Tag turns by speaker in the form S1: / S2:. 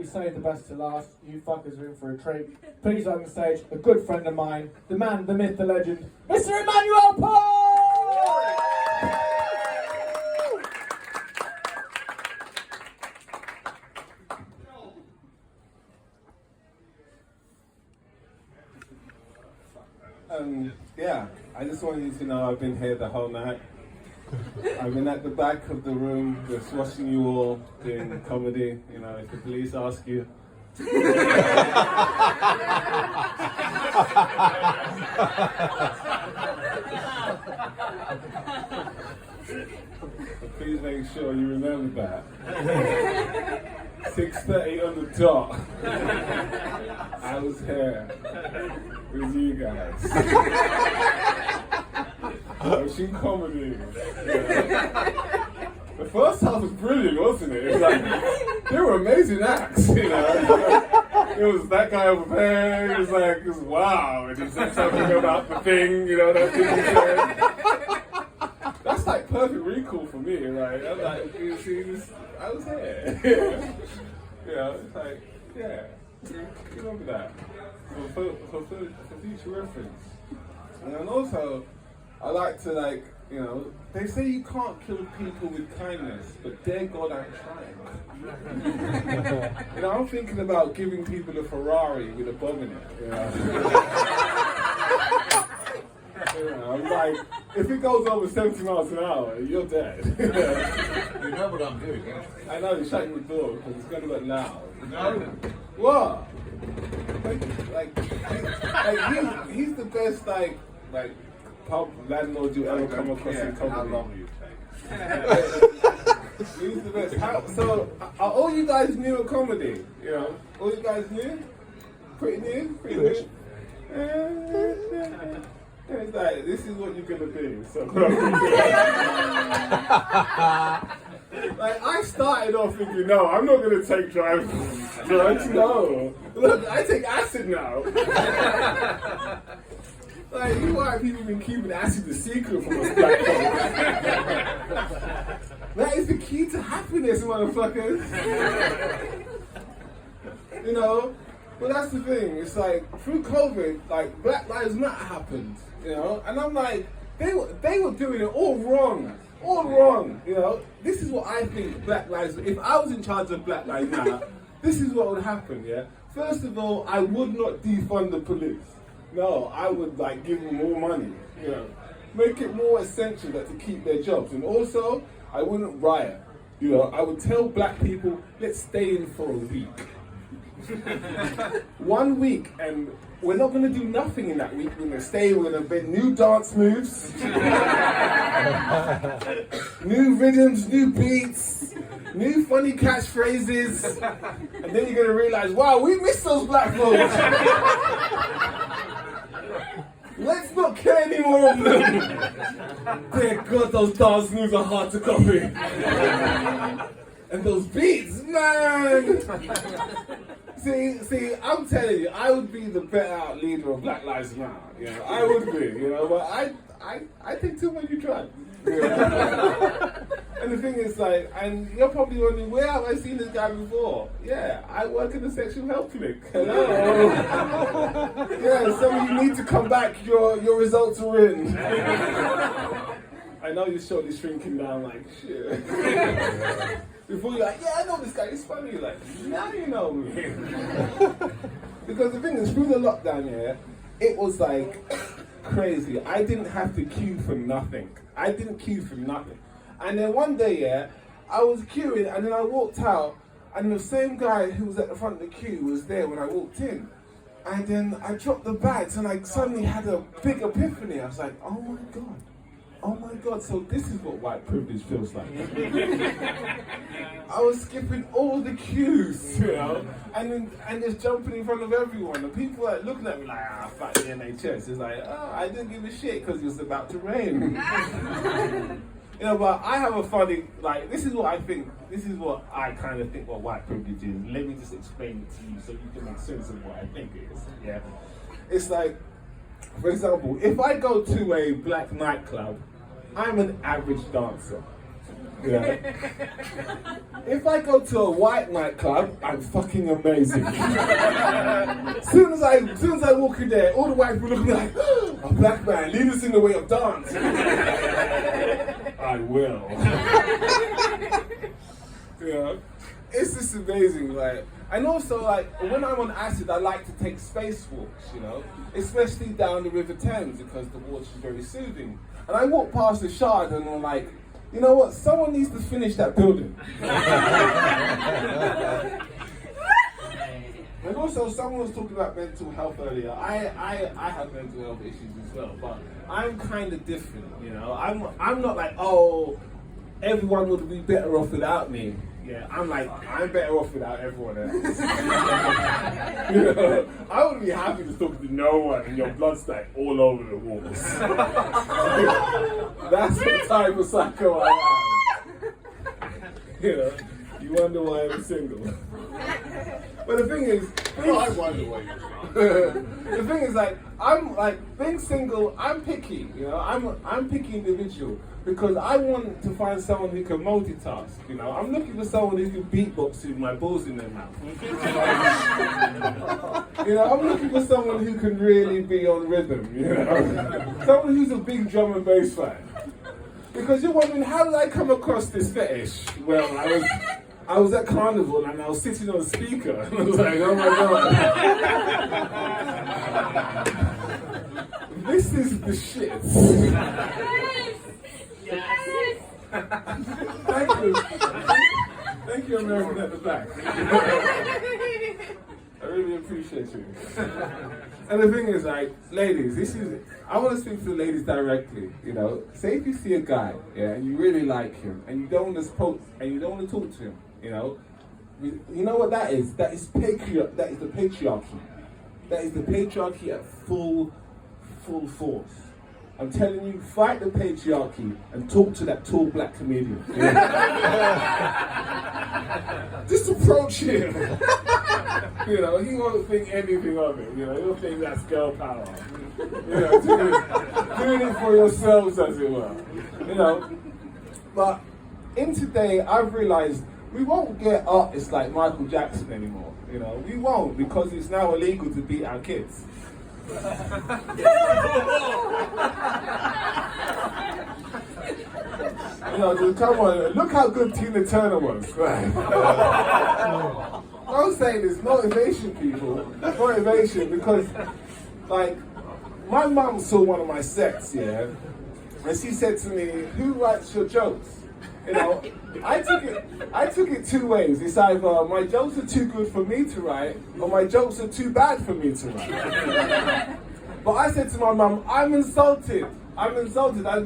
S1: saved the best to last. You fuckers are in for a treat. Please on the stage, a good friend of mine, the man, the myth, the legend, Mr. Emmanuel Paul!
S2: Yeah, I just want you to know I've been here the whole night. I've been at the back of the room just watching you all doing comedy. You know, if the police ask you. Please make sure you remember that. 6:30 on the dot. I was here with you guys. Watching comedy. Yeah. The first half was brilliant, wasn't it? It was like, they were amazing acts, you know. It was that guy over there, it was wow, and he said something about the thing, you know, that thing he said. That's like perfect recall for me, right? I'm like, you see this, I was here. You know, it's like, yeah, you remember that. For future reference. And then also, I like to you know, they say you can't kill people with kindness, but dear God, I'm trying. You know, I'm thinking about giving people a Ferrari with a bomb in it, you know. You know, I'm like, if it goes over 70 miles an hour, you're dead.
S3: You know what I'm doing, don't you?
S2: I know, you're shutting the door because it's going to get loud.
S3: No.
S2: What? He's the best, pub landlord you ever come across in comedy.
S3: How long will you take?
S2: He's the best. So, are all you guys new at comedy? You know, all you guys new? Pretty new? Pretty new? It's like, this is what you're gonna do. So, I started off thinking, no, I'm not gonna take drugs. No. Look, I take acid now. You white people been keeping acid a secret from us black folks. That is the key to happiness, motherfuckers. You know? But that's the thing, it's like, through COVID, Black Lives Matter happened, you know? And I'm like, they were doing it all wrong, you know? This is what I think Black Lives, if I was in charge of Black Lives Matter, this is what would happen, yeah? First of all, I would not defund the police. No, I would give them more money, you know, make it more essential that to keep their jobs. And also, I wouldn't riot, you know, I would tell black people, let's stay in for a week. 1 week, and we're not going to do nothing in that week. We're going to stay, we're going to invent new dance moves, new rhythms, new beats, new funny catchphrases, and then you're going to realize, wow, we miss those black folks. Let's not care any more of them. Dear God, those dance moves are hard to copy. And those beats, man. See, I'm telling you, I would be the better out leader of Black Lives Matter. You know, I would be. You know, but I think too many drugs. You know? And the thing is, and you're probably wondering, where have I seen this guy before? Yeah, I work in the sexual health clinic. Hello. Yeah, some of you need to come back. Your results are in. I know you're shortly shrinking down like shit. Before you're like, yeah, I know this guy, he's funny. You're like, now you know me. Because the thing is, through the lockdown, yeah, it was crazy. I didn't have to queue for nothing. And then one day, yeah, I was queuing and then I walked out and the same guy who was at the front of the queue was there when I walked in. And then I dropped the bags and I suddenly had a big epiphany. I was like, oh my God, so this is what white privilege feels like. I was skipping all the queues, you know, and just jumping in front of everyone. The people are looking at me like, fuck the NHS. It's like, oh, I didn't give a shit because it was about to rain. You know, but I have a funny, this is what I kind of think what white privilege is. Let me just explain it to you so you can make sense of what I think it is, yeah? It's for example, if I go to a black nightclub, I'm an average dancer. Yeah. If I go to a white nightclub, I'm fucking amazing. Soon as I walk in there, all the white people look at me like, a black man, lead us in the way of dance. I will. You know, it's just amazing. Like, and also, like, when I'm on acid, I like to take spacewalks, you know, especially down the River Thames because the water is very soothing. And I walk past the Shard and I'm like, you know what? Someone needs to finish that building. And also, someone was talking about mental health earlier. I have mental health issues as well, but I'm kind of different, you know. I'm not like, oh, everyone would be better off without me. Yeah, I'm like, I'm better off without everyone else. You know, I would be happy to talk to no one and your blood's like all over the walls. That's the type of psycho I am. You know, you wonder why I'm single. But the thing is,
S3: I wonder why you're single.
S2: the thing is, like, I'm like being single. I'm picky, you know. I'm picky individual because I want to find someone who can multitask. You know, I'm looking for someone who can beatbox with my balls in their mouth. You know, I'm looking for someone who can really be on rhythm. You know, someone who's a big drum and bass fan. Because you're wondering, how did I come across this fetish? Well, I was at Carnival and I was sitting on a speaker and I was like, oh my god. This is the shit.
S4: Yes.
S2: Thank you. Thank you, American at the back. I really appreciate you. And the thing is, like, ladies, I want to speak to the ladies directly, you know. Say if you see a guy, yeah, and you really like him, and you don't want to talk to him, you know what that is? That is the patriarchy. That is the patriarchy at full force. I'm telling you, fight the patriarchy and talk to that tall black comedian. Just approach him. You know, he won't think anything of it. You know, he'll think that's girl power. You know, doing it for yourselves, as it were. You know, but in today, I've realized we won't get artists like Michael Jackson anymore. You know, we won't, because it's now illegal to beat our kids. You know, come on, look how good Tina Turner was. Right? I'm saying this motivation, people. Motivation, because, like, my mum saw one of my sets, yeah, and she said to me, "Who writes your jokes?" You know, I took it two ways. It's either my jokes are too good for me to write, or my jokes are too bad for me to write. But I said to my mum, I'm insulted.